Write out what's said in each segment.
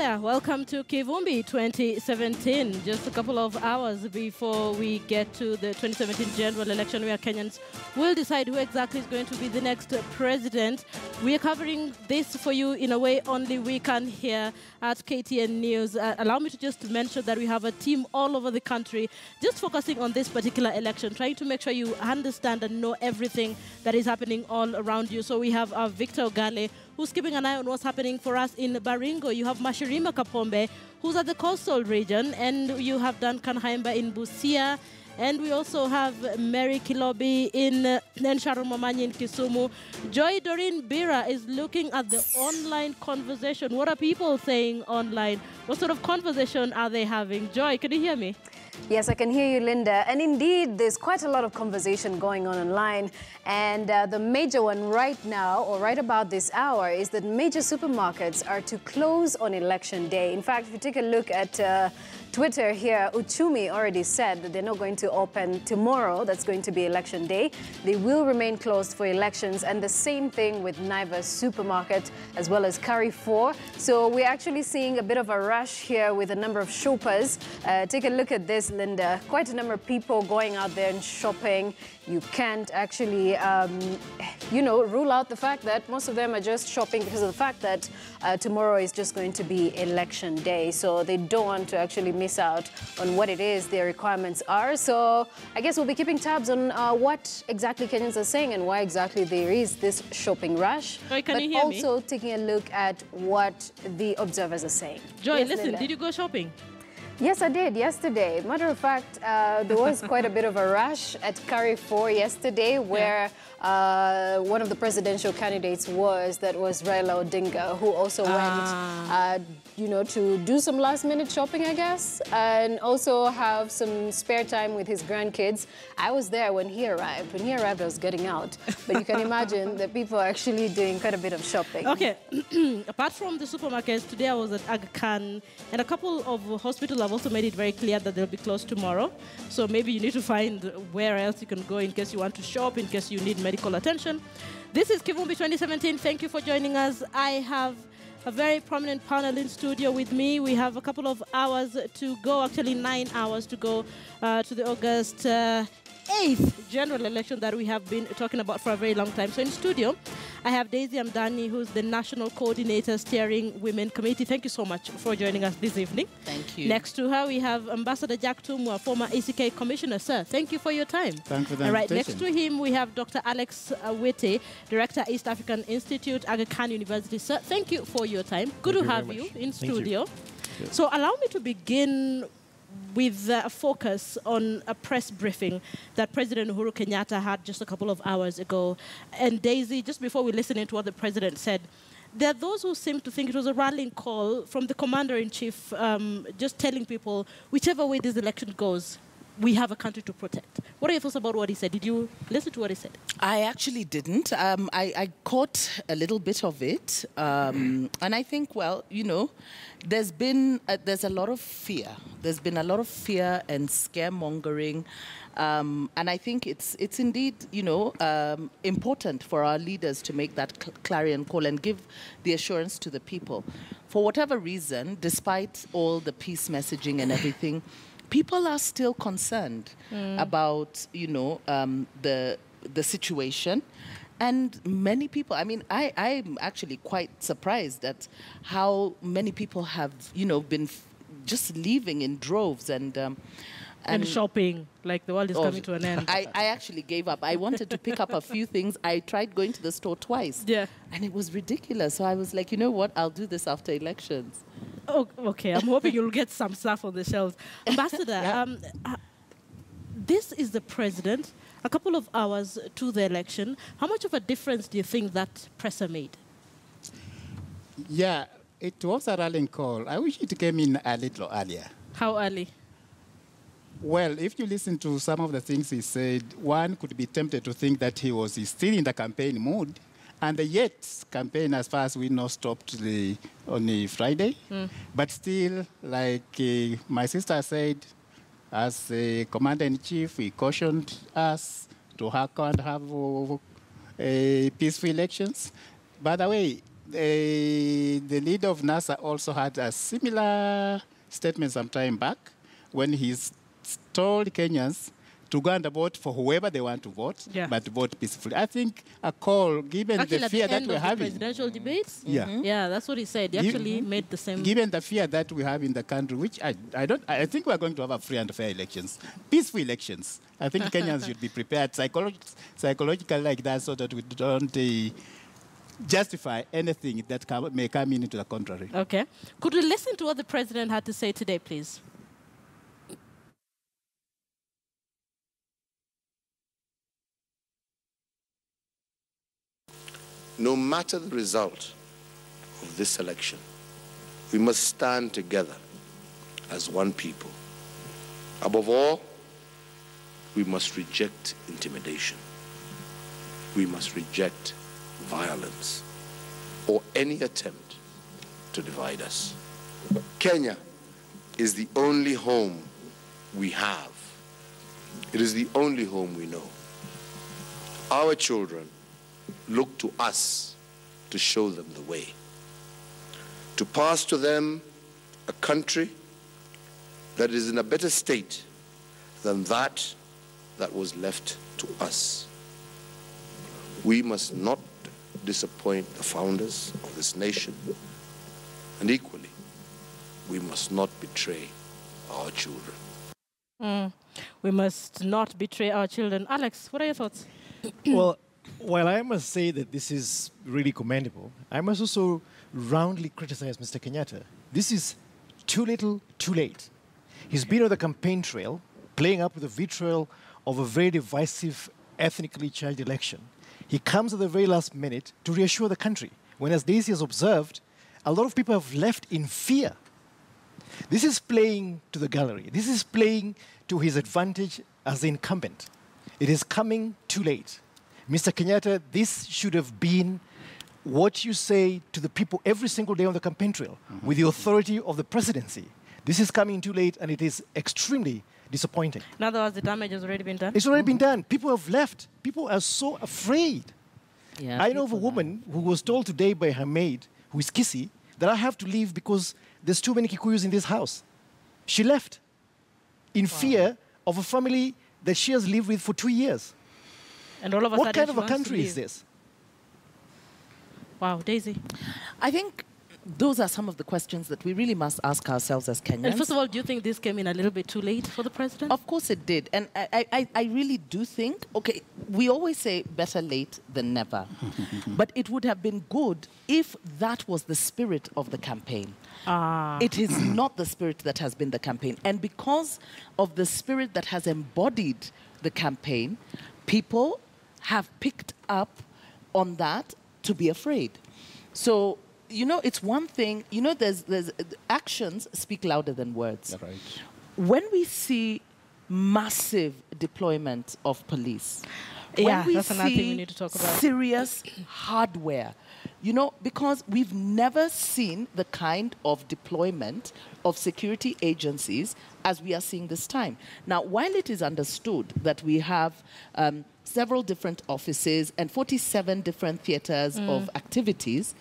there, welcome to Kivumbi 2017. Just a couple of hours before we get to the 2017 general election where Kenyans will decide who exactly is going to be the next president. We are covering this for you in a way only we can here at KTN News. Allow me to just mention that we have a team all over the country just focusing on this particular election, trying to make sure you understand and know everything that is happening all around you. So we have Victor Ogale, who's keeping an eye on what's happening for us in Baringo. You have Mashirima Kapombe, who's at the coastal region, and you have Duncan Haimba in Busia. And we also have Mary Kilobi in Sharon Mamanyi in Kisumu. Joy Doreen Bira is looking at the online conversation. What are people saying online? What sort of conversation are they having? Joy, can you hear me? Yes, I can hear you, Linda. And indeed, there's quite a lot of conversation going on online. And the major one right now, or right about this hour, is that major supermarkets are to close on election day. In fact, if you take a look at Twitter here, Uchumi already said that they're not going to open tomorrow. That's going to be election day. They will remain closed for elections. And the same thing with Naivas Supermarket as well as Carrefour. So we're actually seeing a bit of a rush here with a number of shoppers. Take a look at this, Linda. Quite a number of people going out there and shopping. You can't actually, rule out the fact that most of them are just shopping because of the fact that tomorrow is just going to be election day. So they don't want to actually miss out on what it is their requirements are. So I guess we'll be keeping tabs on what exactly Kenyans are saying and why exactly there is this shopping rush. Joy, can you hear me? Also taking a look at what the observers are saying. Joy, yes, listen, Linda. Did you go shopping? Yes, I did yesterday. Matter of fact, there was quite a bit of a rush at Carrefour yesterday where one of the presidential candidates was Raila Odinga, who also went, to do some last-minute shopping, I guess, and also have some spare time with his grandkids. I was there when he arrived. When he arrived, I was getting out. But you can imagine that people are actually doing quite a bit of shopping. Okay. Apart from the supermarkets, today I was at Aga Khan, and a couple of hospitals have also made it very clear that they'll be closed tomorrow. So maybe you need to find where else you can go in case you want to shop, in case you need medical attention. This is Kivumbi 2017. Thank you for joining us. I have a very prominent panel in studio with me. We have a couple of hours to go, actually 9 hours to go to the August 8th general election that we have been talking about for a very long time. So in studio, I have Daisy Amdani, who's the National Coordinator Steering Women Committee. Thank you so much for joining us this evening. Thank you. Next to her, we have Ambassador Jack Tumwa, former ACK Commissioner. Sir, thank you for your time. Thank you for the All right, invitation. next to him, we have Dr. Alex Wete, Director, East African Institute, Aga Khan University. Sir, thank you for your time. Good to have you in studio. So allow me to begin with a focus on a press briefing that President Uhuru Kenyatta had just a couple of hours ago. And Daisy, just before we listen to what the president said, there are those who seem to think it was a rallying call from the commander-in-chief, just telling people, whichever way this election goes, we have a country to protect. What are your thoughts about what he said? Did you listen to what he said? I actually didn't. I caught a little bit of it. And I think, well, there's a lot of fear. There's been a lot of fear and scaremongering. And I think it's indeed, important for our leaders to make that clarion call and give the assurance to the people. For whatever reason, despite all the peace messaging and everything, people are still concerned about, the situation. And many people, I'm actually quite surprised at how many people have, been just leaving in droves and shopping, like the world is coming to an end. I actually gave up. I wanted to pick up a few things. I tried going to the store twice. Yeah. And it was ridiculous. So I was like, you know what? I'll do this after elections. Oh, okay. I'm hoping you'll get some stuff on the shelves. Ambassador, this is the president, a couple of hours to the election. How much of a difference do you think that presser made? Yeah, it was a rallying call. I wish it came in a little earlier. How early? Well, if you listen to some of the things he said, one could be tempted to think that he was still in the campaign mood. And yet, campaign, as far as we know, stopped on a Friday. But still, like my sister said, as a commander-in-chief, he cautioned us to have peaceful elections. By the way, the leader of NASA also had a similar statement some time back when told Kenyans to go and vote for whoever they want to vote, but vote peacefully. I think a call, given Actually, the fear at the that end we're of the having. presidential debates? Yeah, that's what he said. He actually made the same. Given the fear that we have in the country, which I think we're going to have a free and fair elections, peaceful elections. I think Kenyans should be prepared psychologically like that so that we don't justify anything that may come into the contrary. Okay. Could we listen to what the president had to say today, please? No matter the result of this election, we must stand together as one people. Above all, we must reject intimidation. We must reject violence or any attempt to divide us. Kenya is the only home we have. It is the only home we know. Our children look to us to show them the way, to pass to them a country that is in a better state than that was left to us. We must not disappoint the founders of this nation, and equally, we must not betray our children. We must not betray our children. Alex, what are your thoughts? Well, while I must say that this is really commendable, I must also roundly criticize Mr. Kenyatta. This is too little, too late. He's been on the campaign trail, playing up with the vitriol of a very divisive, ethnically charged election. He comes at the very last minute to reassure the country, when, as Daisy has observed, a lot of people have left in fear. This is playing to the gallery. This is playing to his advantage as the incumbent. It is coming too late. Mr. Kenyatta, this should have been what you say to the people every single day on the campaign trail, with the authority of the presidency. This is coming too late, and it is extremely disappointing. In other words, the damage has already been done? It's already been done. People have left. People are so afraid. Yeah, I know of a woman who was told today by her maid, who is Kisi, that I have to leave because there's too many Kikuyus in this house. She left in fear of a family that she has lived with for 2 years. And all of a What sudden kind of a country is this? Wow, Daisy. I think those are some of the questions that we really must ask ourselves as Kenyans. And first of all, do you think this came in a little bit too late for the president? Of course it did. And I really do think, okay, we always say better late than never. But it would have been good if that was the spirit of the campaign. It is not the spirit that has been the campaign. And because of the spirit that has embodied the campaign, people have picked up on that to be afraid. So, you know, it's one thing, you know, there's actions speak louder than words. Right. When we see massive deployment of police, when we that's another thing we see need to talk about. serious hardware, you know, because we've never seen the kind of deployment of security agencies as we are seeing this time. Now, while it is understood that we have several different offices and 47 different theaters of activities,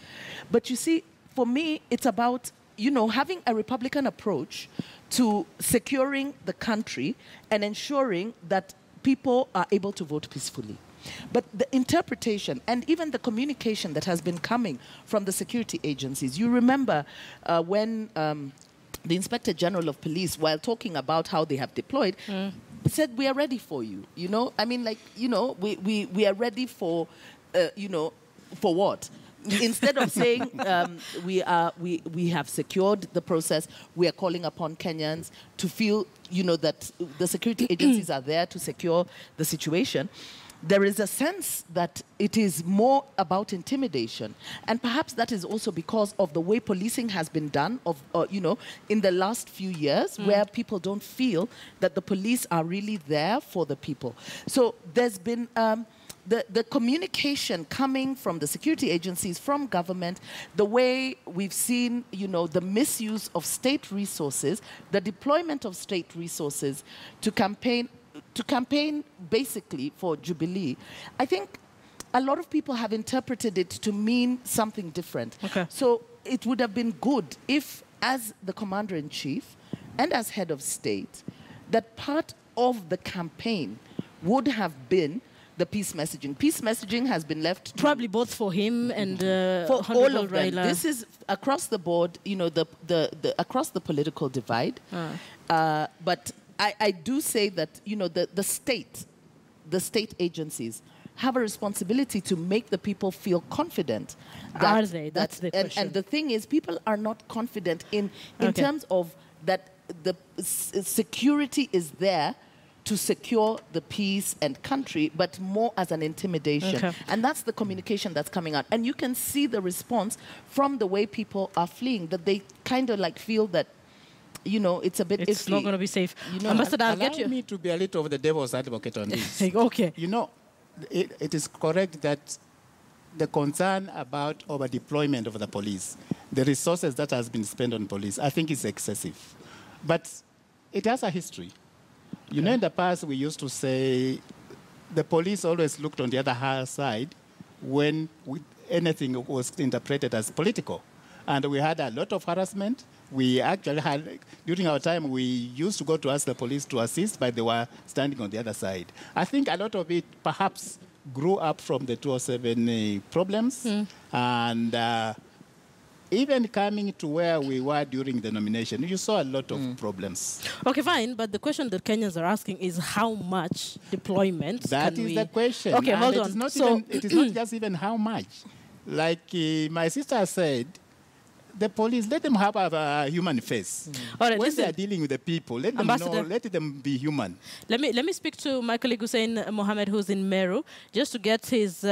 but you see, for me, it's about, you know, having a Republican approach to securing the country and ensuring that people are able to vote peacefully. But the interpretation and even the communication that has been coming from the security agencies, you remember when the Inspector General of Police, while talking about how they have deployed, said, we are ready for you. You know, I mean, like, you know, we are ready for, you know, for what? Instead of saying we have secured the process, we are calling upon Kenyans to feel, you know, that the security agencies are there to secure the situation. There is a sense that it is more about intimidation. And perhaps that is also because of the way policing has been done, you know, in the last few years, where people don't feel that the police are really there for the people. So there's been the communication coming from the security agencies, from government, the way we've seen, you know, the misuse of state resources, the deployment of state resources to campaign basically for Jubilee. I think a lot of people have interpreted it to mean something different. Okay. So it would have been good if, as the commander-in-chief and as head of state, that part of the campaign would have been the peace messaging. Peace messaging has been left to Probably both for him and for all of them. Raila. This is across the board, you know, across the political divide. But I do say that, you know, the state agencies have a responsibility to make the people feel confident. Are they? That's the question. And the thing is, people are not confident in terms of that the security is there to secure the peace and country, but more as an intimidation. Okay. And that's the communication that's coming out. And you can see the response from the way people are fleeing, that they kind of like feel that, you know, it's a bit It's iffy. not going to be safe. You know, Ambassador, I'll Allow get you. me to be a little of the devil's advocate on this. Okay. You know, it is correct that the concern about over-deployment of the police, the resources that has been spent on police, I think is excessive. But it has a history. You know, in the past, we used to say the police always looked on the other side when anything was interpreted as political. And we had a lot of harassment. We actually had, during our time, we used to go to ask the police to assist, but they were standing on the other side. I think a lot of it perhaps grew up from the 2007 problems. And even coming to where we were during the nomination, you saw a lot of problems. Okay, fine. But the question that Kenyans are asking is how much deployment That can is we... the question. Okay, And hold it on. is not So, it is not just even how much. Like my sister said, the police, let them have a human face. All right, when listen. they are dealing with the people, let them Ambassador. know, let them be human. Let me speak to my colleague Hussein Mohammed, who's in Meru, just to get his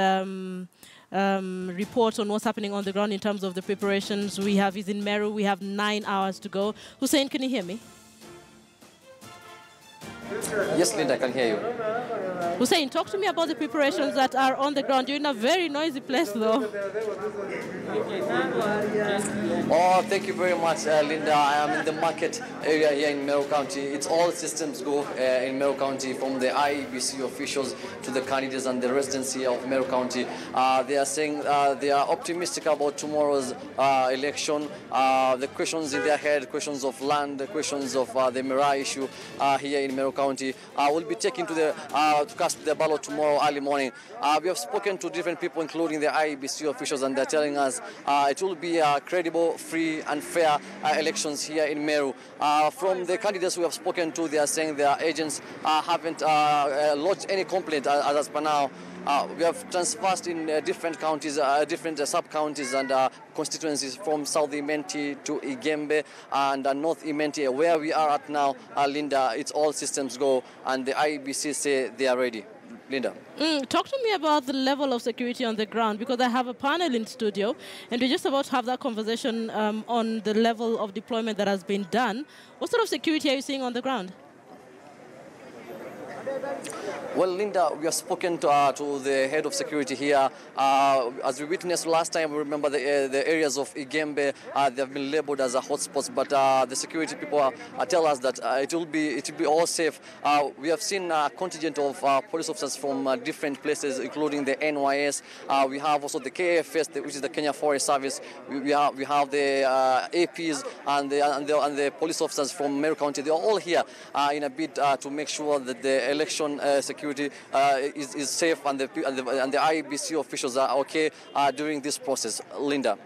report on what's happening on the ground in terms of the preparations. He's in Meru. We have 9 hours to go. Hussein, can you hear me? Yes, Linda, I can hear you. Hussein, talk to me about the preparations that are on the ground. You're in a very noisy place, though. Oh, thank you very much, Linda. I am in the market area here in Meru County. It's all systems go in Meru County, from the IEBC officials to the candidates and the residents here of Meru County. They are saying they are optimistic about tomorrow's election. The questions in their head, questions of land, the questions of the Mira issue here in Meru County will be taken to cast the ballot tomorrow early morning. We have spoken to different people, including the IEBC officials, and they're telling us it will be credible, free and fair elections here in Meru. From the candidates we have spoken to, they are saying their agents haven't lodged any complaint as per now. We have transversed in different counties, different sub-counties and constituencies from South Imenti to Igembe and North Imenti. Where we are at now, Linda, it's all systems go, and the IEBC say they are ready. Linda. Talk to me about the level of security on the ground, because I have a panel in studio and we're just about to have that conversation on the level of deployment that has been done. What sort of security are you seeing on the ground? Well, Linda, we have spoken to the head of security here. As we witnessed last time, we remember the areas of Igembe, they have been labeled as a hotspots, but the security people tell us that it will be all safe. We have seen a contingent of police officers from different places, including the NYS. We have also the KFS, which is the Kenya Forest Service. We have the APs and the police officers from Meru County. They are all here in a bid to make sure that the election security is safe and the IEBC officials are okay during this process. Linda.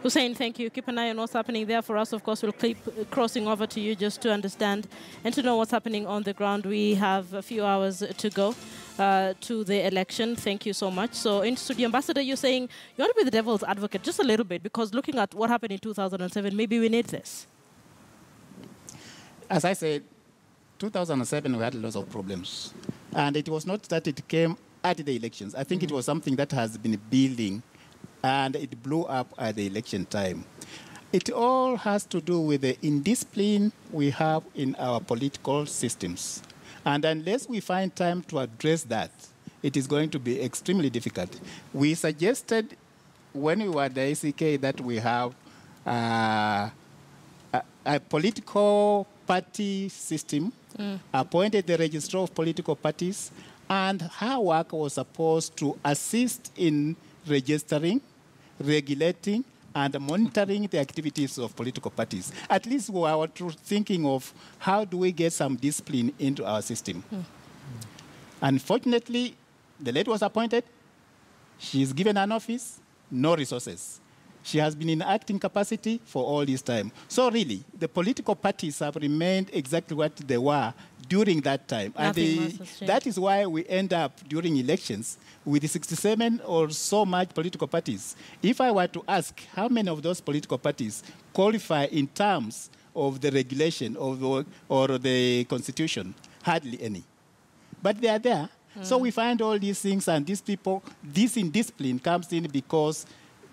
Hussein, thank you. Keep an eye on what's happening there for us. Of course, we'll keep crossing over to you just to understand and to know what's happening on the ground. We have a few hours to go to the election. Thank you so much. So, in studio, Ambassador, you're saying you want to be the devil's advocate just a little bit, because looking at what happened in 2007, maybe we need this. As I said, 2007, we had lots of problems. And it was not that it came at the elections. I think it was something that has been building, and it blew up at the election time. It all has to do with the indiscipline we have in our political systems. And unless we find time to address that, it is going to be extremely difficult. We suggested when we were at the ACK that we have a political party system, appointed the registrar of political parties, And her work was supposed to assist in registering, regulating, and monitoring the activities of political parties. At least we were thinking of how do we get some discipline into our system. Unfortunately, the lady was appointed. She is given an office, no resources. She has been in acting capacity for all this time. So really, the political parties have remained exactly what they were during that time. That is why we end up during elections with 67 or so much political parties. If I were to ask how many of those political parties qualify in terms of the regulation of or the constitution, hardly any. But they are there. So we find all these things, and these people, this indiscipline comes in because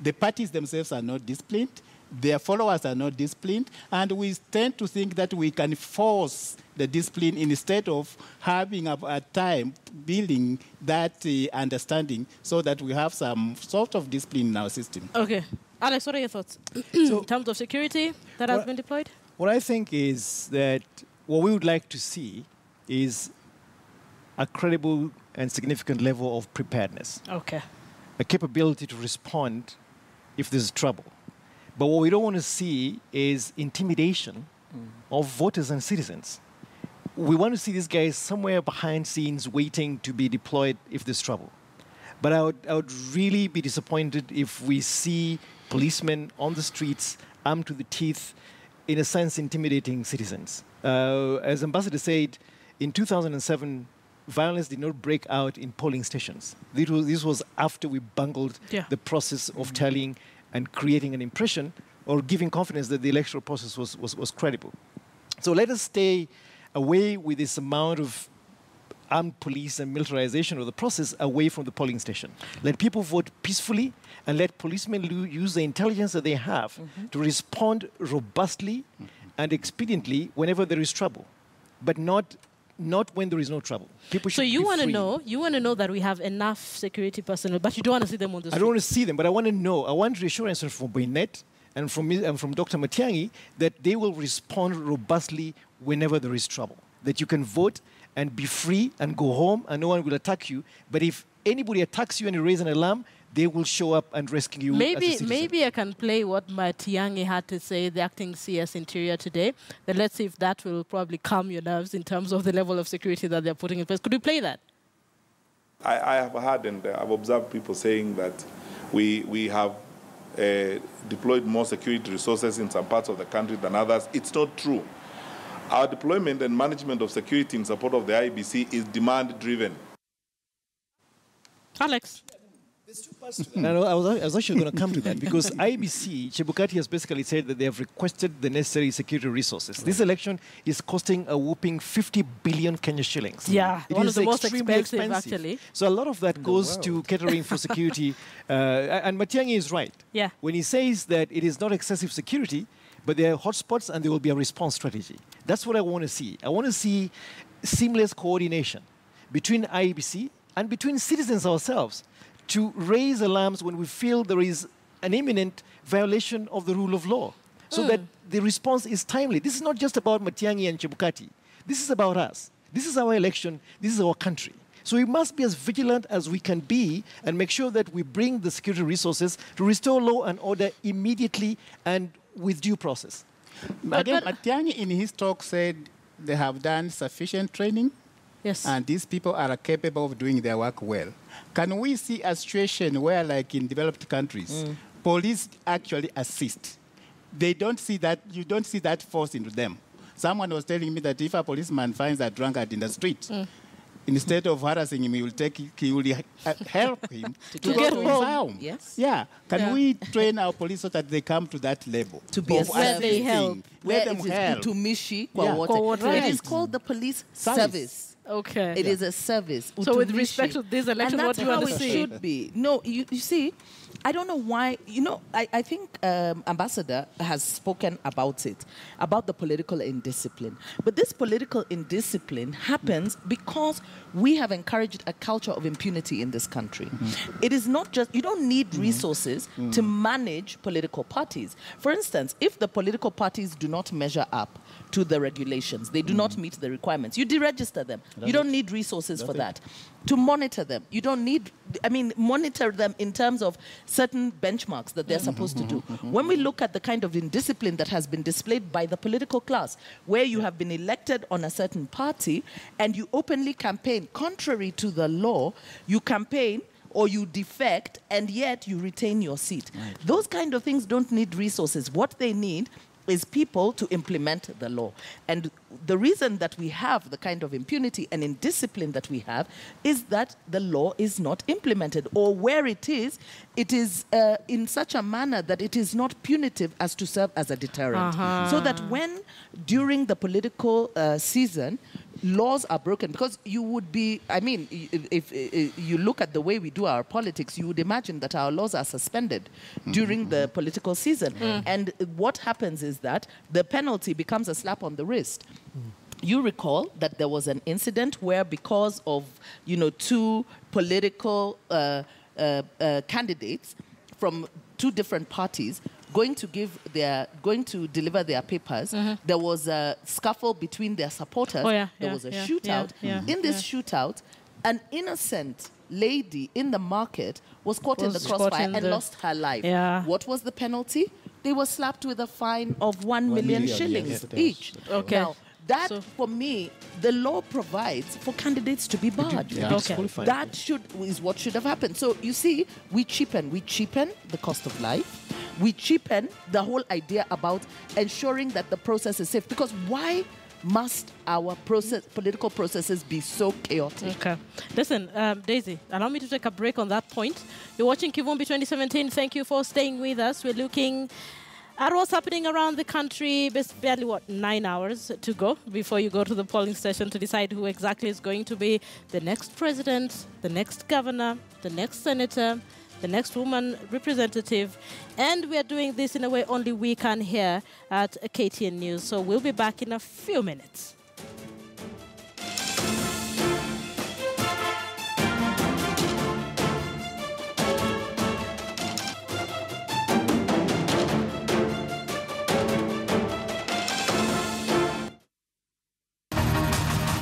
the parties themselves are not disciplined, their followers are not disciplined, and we tend to think that we can force the discipline instead of having a time building that understanding so that we have some sort of discipline in our system. Okay. Alex, what are your thoughts in terms of security that has been deployed? What I think is that what we would like to see is a credible and significant level of preparedness. Okay. A capability to respond if there's trouble. But what we don't want to see is intimidation of voters and citizens. We want to see these guys somewhere behind scenes waiting to be deployed if there's trouble. But I would really be disappointed if we see policemen on the streets, armed to the teeth, in a sense intimidating citizens. As Ambassador said, in 2007, violence did not break out in polling stations. This was after we bungled the process of tallying and creating an impression or giving confidence that the electoral process was credible. So let us stay away with this amount of armed police and militarization of the process away from the polling station. Let people vote peacefully and let policemen use the intelligence that they have to respond robustly and expediently whenever there is trouble, but not when there is no trouble. People should So you want to know that we have enough security personnel, but you don't want to see them on the street. I don't want to see them, but I want to know. I want reassurance from Boynet and from Dr. Matiang'i that they will respond robustly whenever there is trouble. That you can vote and be free and go home and no one will attack you. But if anybody attacks you and you raise an alarm, they will show up and rescue you. Maybe I can play what Matiang'i had to say, the acting CS Interior today. Then let's see if that will probably calm your nerves in terms of the level of security that they're putting in place. Could you play that? I have heard and I've observed people saying that we have deployed more security resources in some parts of the country than others. It's not true. Our deployment and management of security in support of the IEBC is demand-driven. Alex? There's two parts to that. No, I was actually going to come to that because IEBC, Chebukati has basically said that they have requested the necessary security resources. This election is costing a whooping 50 billion Kenya shillings. Yeah, it one is of the most extremely expensive, actually. So a lot of that goes to catering for security. And Matiang'i is right. Yeah. When he says that it is not excessive security, but there are hotspots and there will be a response strategy. That's what I want to see. I want to see seamless coordination between IEBC and between citizens ourselves to raise alarms when we feel there is an imminent violation of the rule of law so that the response is timely. This is not just about Matiang'i and Chebukati. This is about us. This is our election. This is our country. So we must be as vigilant as we can be and make sure that we bring the security resources to restore law and order immediately and with due process. Again, Matiang'i in his talk said they have done sufficient training. Yes. And these people are capable of doing their work well. Can we see a situation where, like in developed countries, police actually assist? They don't see that, you don't see that force into them. Someone was telling me that if a policeman finds a drunkard in the street, instead of harassing him, he will help him to get to his home. Yes. Yeah. Can we train our police so that they come to that level? To be where they help. Let them help. Utumishi kwa Yeah. wote. Right. It is called the police service. Okay. It is a service. So with Utumishi. respect to this election, and what that's do you how want to it see? should be. No, you see, I don't know why, I think Ambassador has spoken about it, about the political indiscipline. But this political indiscipline happens because we have encouraged a culture of impunity in this country. It is not just, you don't need resources to manage political parties. For instance, if the political parties do not measure up to the regulations, they do not meet the requirements, you deregister them. You don't need resources for that. To monitor them, you don't need, monitor them in terms of certain benchmarks that they're supposed to do. When we look at the kind of indiscipline that has been displayed by the political class, where you have been elected on a certain party and you openly campaign contrary to the law, you campaign or you defect and yet you retain your seat. Right. Those kind of things don't need resources. What they need is people to implement the law. And the reason that we have the kind of impunity and indiscipline that we have is that the law is not implemented, or where it is in such a manner that it is not punitive as to serve as a deterrent. So that when, during the political season, laws are broken, because you would be, if you look at the way we do our politics, you would imagine that our laws are suspended during the political season. And what happens is that the penalty becomes a slap on the wrist. You recall that there was an incident where, because of, two political candidates from two different parties going to deliver their papers, there was a scuffle between their supporters. There was a shootout. In this shootout, an innocent lady in the market was caught in the crossfire and lost her life. What was the penalty? They were slapped with a fine of 1 million shillings each. Now, that, for me, the law provides for candidates to be barred. That is what should have happened. So, you see, we cheapen the cost of life. We cheapen the whole idea about ensuring that the process is safe. Because why must our political processes be so chaotic? Okay. Listen, Daisy, allow me to take a break on that point. You're watching Kivumbi 2017. Thank you for staying with us. We're looking at what's happening around the country. Barely, 9 hours to go before you go to the polling station to decide who exactly is going to be the next president, the next governor, the next senator, the next woman representative. And we are doing this in a way only we can here at KTN News. So we'll be back in a few minutes.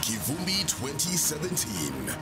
Kivumbi 2017.